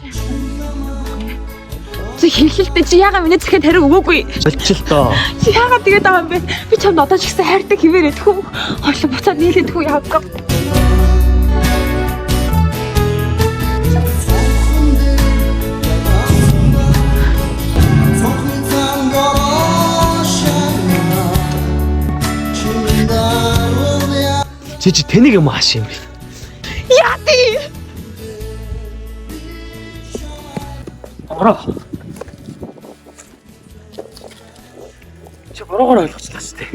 Чи хэлхэлтэй чи яагаад миний захиа тариг өгөөгүй? Болчих доо. Чи яагаад тэгээд байгаа юм бэ? Би чамд одоо ч ихсэн хайртай хിവэрээд хөө. Хойло буцаад нийлээд хөө явах. Чи тэнийг юм ааш юм бэ? Яа тий. Ороо. Чи бороогоор ойлгочлаа шүү дээ.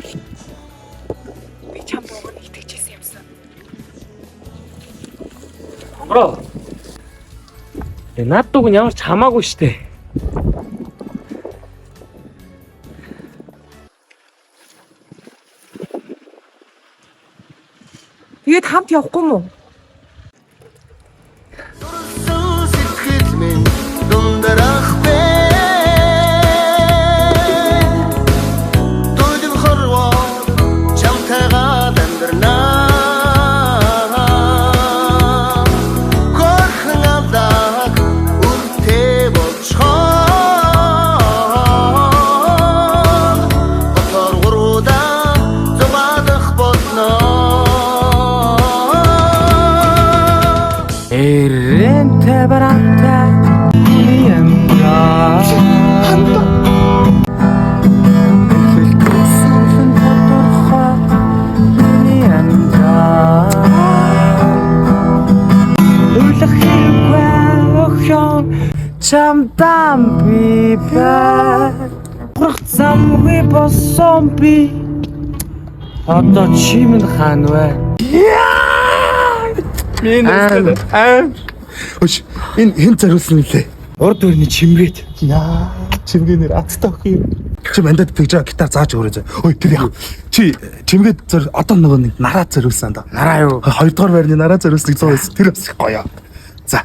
Би чамд өгөн итгэжсэн юмсан. Ороо. Наад дуг нь ямар ч хамаагүй шүү дээ. Тэгээд хамт явахгүй мүү? Чамдан би бай. Гурцамгүй босон би. Одоо чимэн хаан вэ? Өш энэ хэн заруулсан нэлээ? Урд өрний чимгээд. Яа, чимгээнээр аттай өх юм. Чи мандад тэгж гитар зааж өгөрөө. Ой тэр яа. Чи чимгээд одоо нөгөө нэг нараа заруулсан да. Нараа юу? Хоёрдугаар байрны нараа заруулсныг 100 байсан. Тэр бас их гоё. За.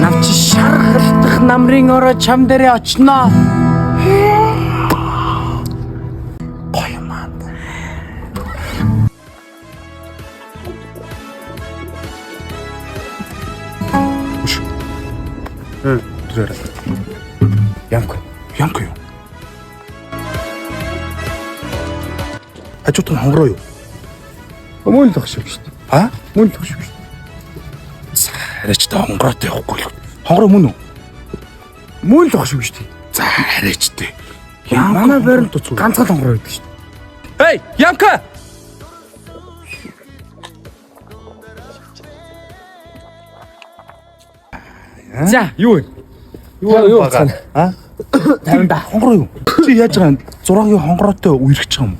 Навч шаргалтах намрын ороо чам дээрээ очноо. Гоё маа. Өш. Тэр Янко юу? Хажууд нь хонгороо юу? Мөн л баг шүү дээ. А? Мөн л баг шүү дээ. Хараач та хонгороотой явахгүй л. Хонгороо мөн үү? Мөн л баг шүү дээ. За хараач тээ. Манай байранд ганцхан хонгороо байдаг шүү дээ. Эй, Янка! За, юу вэ? Юу байна? А? 50 да. Хонгороо юу? Чи яаж байгаа юм? 6-гийн хонгороотой үерхэж байгаа юм.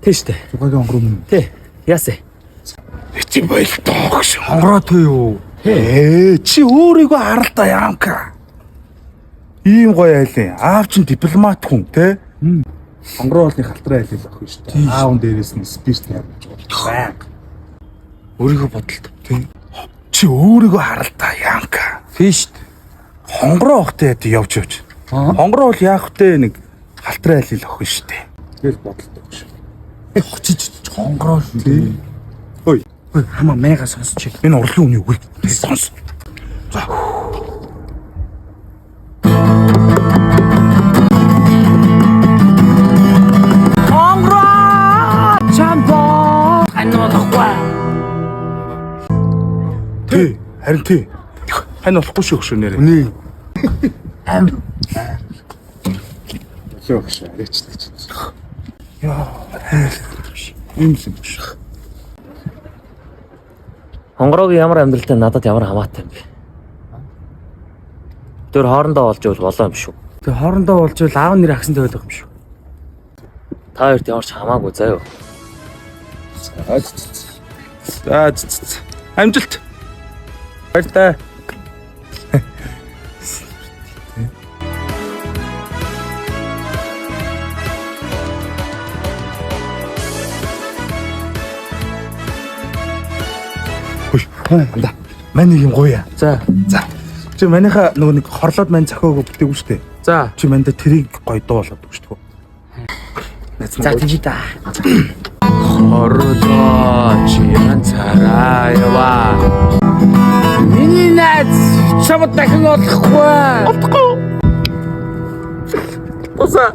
Тийш дээ. 6-гийн хонгороо мөн. Тий. Яасэ. Чи болтоо гэж хонгороотой юу? Чи өөрийгөө харалта Янка. Ийм гоё айлын. Аав чин дипломат хүн те. Хонгороо болны халтраа айлын ах шүү дээ. Аавн дээрээс нь спирт явуулж байгаа. Өөрийгөө бодолт. Тий. Чи өөрийгөө харалта Янка. Тийш дээ. Хонгороо охтой явж. Хонгороо бол яах вэ нэг халтраа айлын охин шүү дээ. Тэгэл бодолтой шүү. Хочиж хонгороо шүү дээ. Ой, хамаа мэга сонсч. энэ урлагийн үний үгийг сонс. За. Хонгороо! Чамбо! Ануудахгүй. Тий, харин тий. Хань болохгүй шүү хөшөө нэрээ. Үний. Лөө хөшөө арайчдаг. Яа, юм л юм шүү. Хонгороогийн ямар амьдралтай надад ямар хамаатай юм бэ? Тэр хоорондоо болж ивэл болоо юм шүү. Тэг хоорондоо болж ивэл аав нэр агсантай байх юм шүү. Та хоёрт ямар ч хамаагүй заяа. За. Амжилт. Баяртай. Да. Манай юм гоё. За. Чи манайха нөгөө нэг хорлоод мань зохиогоо бүтээгүй шүү дээ. За. Чи манда тэрийг гоё дуу болоод өгч шүү дээ. За тийж да. Хорлоо чи янзаараа яваа. Миний найз чамд дахин олохгүй. Олохгүй. Уса